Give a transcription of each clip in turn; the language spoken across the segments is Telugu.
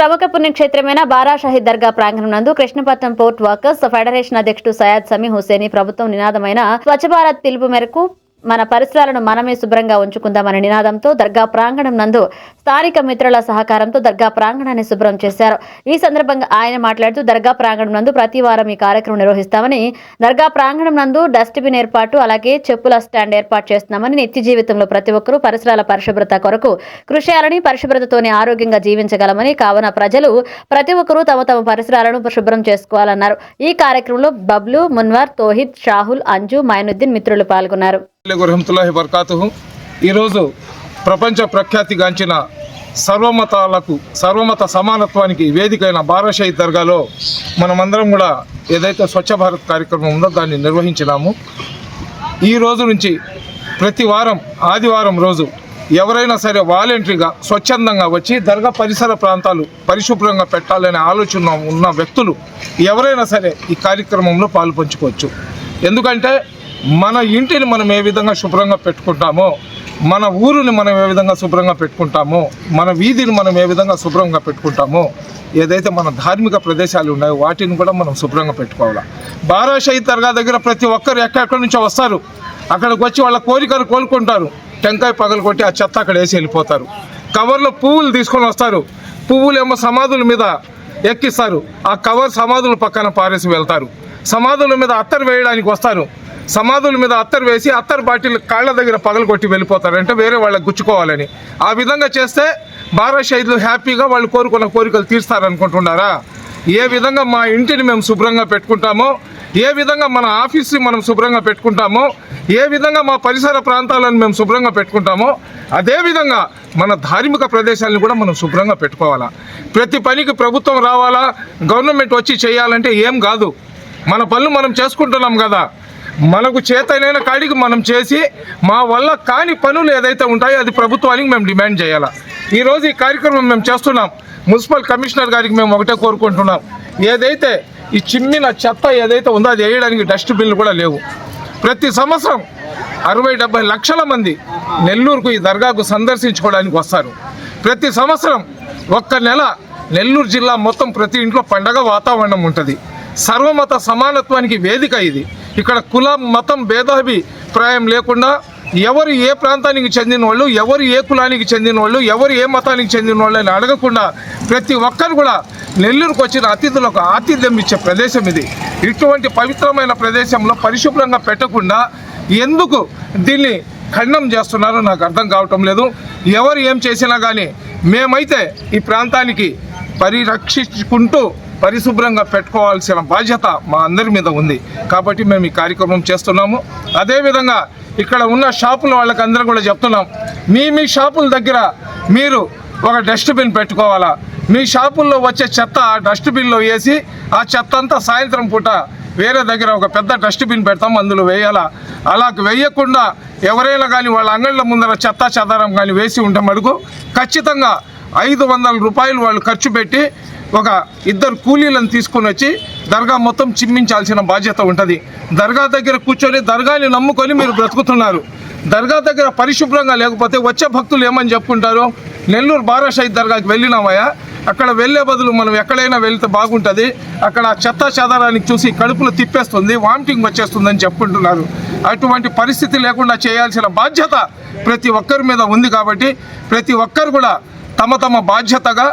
ప్రముఖ పుణ్యక్షేత్రమైన బారా షహీద్ దర్గా ప్రాంగణం నందు కృష్ణపట్నం పోర్ట్ వర్కర్స్ ఫెడరేషన్ అధ్యక్షుడు సయ్యద్ సమీ హుసేని ప్రభుత్వం నినాదమైన స్వచ్ఛ భారత్ పిలుపు మేరకు మన పరిసరాలను మనమే శుభ్రంగా ఉంచుకుందామనే నినాదంతో దర్గా ప్రాంగణం నందు స్థానిక మిత్రుల సహకారంతో దర్గా ప్రాంగణాన్ని శుభ్రం చేశారు. ఈ సందర్భంగా ఆయన మాట్లాడుతూ దర్గా ప్రాంగణం నందు ప్రతి వారం ఈ కార్యక్రమం నిర్వహిస్తామని, దర్గా ప్రాంగణం నందు డస్ట్బిన్ ఏర్పాటు, అలాగే చెప్పుల స్టాండ్ ఏర్పాటు చేస్తున్నామని, నిత్య జీవితంలో ప్రతి ఒక్కరూ పరిసరాల పరిశుభ్రత కొరకు కృషి చేయాలని, పరిశుభ్రతతోనే ఆరోగ్యంగా జీవించగలమని, కావున ప్రజలు ప్రతి ఒక్కరూ తమ తమ పరిసరాలను శుభ్రం చేసుకోవాలన్నారు. ఈ కార్యక్రమంలో బబ్లు, మున్వర్, తోహిద్, షాహుల్, అంజు, మైనుద్దీన్ మిత్రులు పాల్గొన్నారు. రహమతుల్లాహి బర్కాతుహు. ఈరోజు ప్రపంచ ప్రఖ్యాతిగాంచిన సర్వమత సమానత్వానికి వేదికైన బారా షహీద్ దర్గాలో మనమందరం కూడా ఏదైతే స్వచ్ఛ భారత్ కార్యక్రమం ఉందో దాన్ని నిర్వహించినాము. ఈ రోజు నుంచి ప్రతి వారం ఆదివారం రోజు ఎవరైనా సరే వాలంటరీగా స్వచ్ఛందంగా వచ్చి దర్గా పరిసర ప్రాంతాలు పరిశుభ్రంగా పెట్టాలనే ఆలోచన ఉన్న వ్యక్తులు ఎవరైనా సరే ఈ కార్యక్రమంలో పాలు పంచుకోవచ్చు. ఎందుకంటే మన ఇంటిని మనం ఏ విధంగా శుభ్రంగా పెట్టుకుంటామో, మన ఊరుని మనం ఏ విధంగా శుభ్రంగా పెట్టుకుంటామో, మన వీధిని మనం ఏ విధంగా శుభ్రంగా పెట్టుకుంటామో, ఏదైతే మన ధార్మిక ప్రదేశాలు ఉన్నాయో వాటిని కూడా మనం శుభ్రంగా పెట్టుకోవాలి. బారా షహీద్ దర్గా దగ్గర ప్రతి ఒక్కరు ఎక్కడెక్కడి నుంచో వస్తారు. అక్కడికి వచ్చి వాళ్ళ కోరికలు కోలుకుంటారు. టెంకాయ పగలు కొట్టి ఆ చెత్త అక్కడ వేసి వెళ్ళిపోతారు. కవర్లో పువ్వులు తీసుకొని వస్తారు. పువ్వులేమో సమాధుల మీద ఎక్కిస్తారు. ఆ కవర్ సమాధుల పక్కన పారేసి వెళ్తారు. సమాధుల మీద అత్తరు వేయడానికి వస్తారు. సమాధుల మీద అత్తరు వేసి అత్తరు బాటిల్ కాళ్ళ దగ్గర పగలు కొట్టి వెళ్ళిపోతారు. అంటే వేరే వాళ్ళకి గుచ్చుకోవాలని. ఆ విధంగా చేస్తే బారా షహీద్లు హ్యాపీగా వాళ్ళు కోరుకున్న కోరికలు తీర్స్తారనుకుంటున్నారా? ఏ విధంగా మా ఇంటిని మేము శుభ్రంగా పెట్టుకుంటామో, ఏ విధంగా మన ఆఫీస్ని మనం శుభ్రంగా పెట్టుకుంటామో, ఏ విధంగా మా పరిసర ప్రాంతాలను మేము శుభ్రంగా పెట్టుకుంటామో, అదేవిధంగా మన ధార్మిక ప్రదేశాలను కూడా మనం శుభ్రంగా పెట్టుకోవాలా. ప్రతి పనికి ప్రభుత్వం రావాలా, గవర్నమెంట్ వచ్చి చేయాలంటే ఏం కాదు. మన పనులు మనం చేసుకుంటున్నాం కదా. మనకు చేతనైన కాడికి మనం చేసి మా వల్ల కాని పనులు ఏదైతే ఉంటాయో అది ప్రభుత్వానికి మేము డిమాండ్ చేయాలా. ఈరోజు ఈ కార్యక్రమం మేము చేస్తున్నాం. మున్సిపల్ కమిషనర్ గారికి మేము ఒకటే కోరుకుంటున్నాం, ఏదైతే ఈ చిమ్మిన చెత్త ఏదైతే ఉందో అది వేయడానికి డస్ట్బిన్లు కూడా లేవు. ప్రతి సంవత్సరం 60-70 లక్షల మంది నెల్లూరుకు ఈ దర్గాకు సందర్శించుకోవడానికి వస్తారు. ప్రతి సంవత్సరం ఒక్క నెల నెల్లూరు జిల్లా మొత్తం ప్రతి ఇంట్లో పండగ వాతావరణం ఉంటుంది. సర్వమత సమానత్వానికి వేదిక ఇది. ఇక్కడ కులం మతం భేదాభిప్రాయం లేకుండా ఎవరు ఏ ప్రాంతానికి చెందిన వాళ్ళు, ఎవరు ఏ కులానికి చెందిన వాళ్ళు, ఎవరు ఏ మతానికి చెందిన వాళ్ళు అని అడగకుండా ప్రతి ఒక్కరు కూడా నెల్లూరుకు వచ్చిన అతిథులకు ఆతిథ్యం ఇచ్చే ప్రదేశం ఇది. ఇటువంటి పవిత్రమైన ప్రదేశంలో పరిశుభ్రంగా పెట్టకుండా ఎందుకు దీన్ని ఖండం చేస్తున్నారో నాకు అర్థం కావటం లేదు. ఎవరు ఏం చేసినా కానీ మేమైతే ఈ ప్రాంతానికి పరిరక్షించుకుంటూ పరిశుభ్రంగా పెట్టుకోవాల్సిన బాధ్యత మా అందరి మీద ఉంది. కాబట్టి మేము ఈ కార్యక్రమం చేస్తున్నాము. అదేవిధంగా ఇక్కడ ఉన్న షాపుల వాళ్ళకి అందరూ కూడా చెప్తున్నాం, మీ షాపుల దగ్గర మీరు ఒక డస్ట్బిన్ పెట్టుకోవాలా. మీ షాపుల్లో వచ్చే చెత్త డస్ట్బిన్లో వేసి ఆ చెత్త అంతా సాయంత్రం పూట వేరే దగ్గర ఒక పెద్ద డస్ట్బిన్ పెడతాం, అందులో వేయాలా. అలా వేయకుండా ఎవరైనా కానీ వాళ్ళ అంగళ్ళ ముందర చెత్త చెదారం కానీ వేసి ఉంటే మటుకు ఖచ్చితంగా 500 రూపాయలు వాళ్ళు ఖర్చు పెట్టి ఒక 2 కూలీలను తీసుకొని వచ్చి దర్గా మొత్తం చిమ్మించాల్సిన బాధ్యత ఉంటుంది. దర్గా దగ్గర కూర్చొని దర్గాని నమ్ముకొని మీరు బ్రతుకుతున్నారు. దర్గా దగ్గర పరిశుభ్రంగా లేకపోతే వచ్చే భక్తులు ఏమని చెప్పుకుంటారు, నెల్లూరు బారా షహీద్ దర్గాకి వెళ్ళినామయ్యా, అక్కడ వెళ్ళే బదులు మనం ఎక్కడైనా వెళ్తే బాగుంటుంది, అక్కడ చెత్త చెదారానికి చూసి కడుపులో తిప్పేస్తుంది, వామిటింగ్ వచ్చేస్తుందని చెప్పుకుంటున్నారు. అటువంటి పరిస్థితి లేకుండా చేయాల్సిన బాధ్యత ప్రతి ఒక్కరి మీద ఉంది. కాబట్టి ప్రతి ఒక్కరు కూడా తమ తమ బాధ్యతగా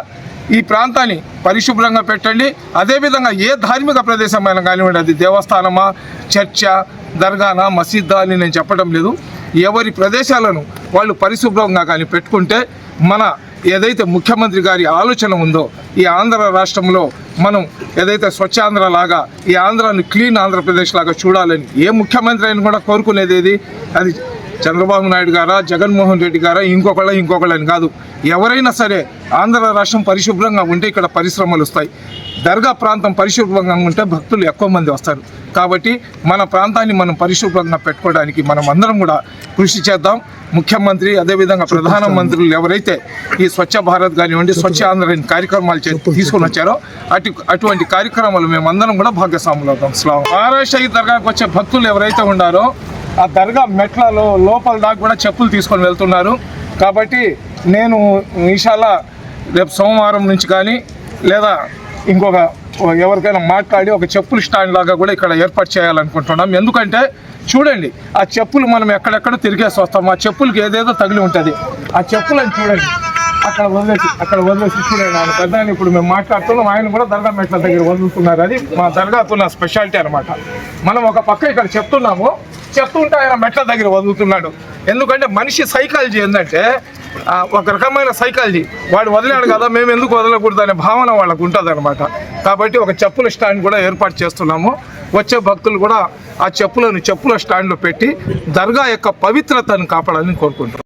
ఈ ప్రాంతాన్ని పరిశుభ్రంగా పెట్టండి. అదేవిధంగా ఏ ధార్మిక ప్రదేశమైనా కానివ్వండి, అది దేవస్థానమా, చర్చ, దర్గానా, మసీదా అని నేను చెప్పడం లేదు. ఎవరి ప్రదేశాలను వాళ్ళు పరిశుభ్రంగా కానీ పెట్టుకుంటే మన ఏదైతే ముఖ్యమంత్రి గారి ఆలోచన ఉందో ఈ ఆంధ్ర రాష్ట్రంలో మనం ఏదైతే స్వచ్ఛాంధ్ర లాగా ఈ ఆంధ్రాని క్లీన్ ఆంధ్రప్రదేశ్ లాగా చూడాలని ఏ ముఖ్యమంత్రి అయినా కూడా కోరుకునేది ఏది, అది చంద్రబాబు నాయుడు గారా, జగన్మోహన్ రెడ్డి గారా, ఇంకొకళ్ళని కాదు. ఎవరైనా సరే ఆంధ్ర రాష్ట్రం పరిశుభ్రంగా ఉంటే ఇక్కడ పరిశ్రమలు వస్తాయి. దర్గా ప్రాంతం పరిశుభ్రంగా ఉంటే భక్తులు ఎక్కువ మంది వస్తారు. కాబట్టి మన ప్రాంతాన్ని మనం పరిశుభ్రంగా పెట్టుకోవడానికి మనం అందరం కూడా కృషి చేద్దాం. ముఖ్యమంత్రి అదేవిధంగా ప్రధానమంత్రులు ఎవరైతే ఈ స్వచ్ఛ భారత్ కానివ్వండి, స్వచ్ఛ ఆంధ్ర కార్యక్రమాలు తీసుకొని వచ్చారో అటువంటి కార్యక్రమాలు మేమందరం కూడా భాగస్వాములు అవుతాం. బారా షహీద్ దర్గాకు వచ్చే భక్తులు ఎవరైతే ఉన్నారో ఆ దర్గా మెట్లలో లోపల దాకా కూడా చెప్పులు తీసుకొని వెళ్తున్నారు. కాబట్టి నేను ఇన్షాల్లా రేపు సోమవారం నుంచి కానీ లేదా ఇంకొక ఎవరికైనా మాట్లాడి ఒక చెప్పుల స్టాండ్ లాగా కూడా ఇక్కడ ఏర్పాటు చేయాలనుకుంటున్నాం. ఎందుకంటే చూడండి, ఆ చెప్పులు మనం ఎక్కడెక్కడ తిరిగేసి వస్తాం, ఆ చెప్పులకి ఏదేదో తగిలి ఉంటుంది. ఆ చెప్పులను చూడండి, అక్కడ వదిలేసి చూడండి. ఆయన పెద్ద ఇప్పుడు మేము మాట్లాడుతున్నాం, ఆయన కూడా దర్గా మెట్ల దగ్గర వదులుతున్నారు. అది మా దర్గాకు ఉన్న స్పెషాలిటీ అనమాట. మనం ఒక పక్క ఇక్కడ చెప్తుంటే ఆయన మెట్ల దగ్గర వదులుతున్నాడు. ఎందుకంటే మనిషి సైకాలజీ ఏంటంటే ఒక రకమైన సైకాలజీ, వాడు వదిలాడు కదా మేము ఎందుకు వదలకూడదు అనే భావన వాళ్ళకు ఉంటుంది అనమాట. కాబట్టి ఒక చెప్పుల స్టాండ్ కూడా ఏర్పాటు చేస్తున్నాము. వచ్చే భక్తులు కూడా ఆ చెప్పుల స్టాండ్లో పెట్టి దర్గా యొక్క పవిత్రతను కాపాడాలని కోరుకుంటున్నాం.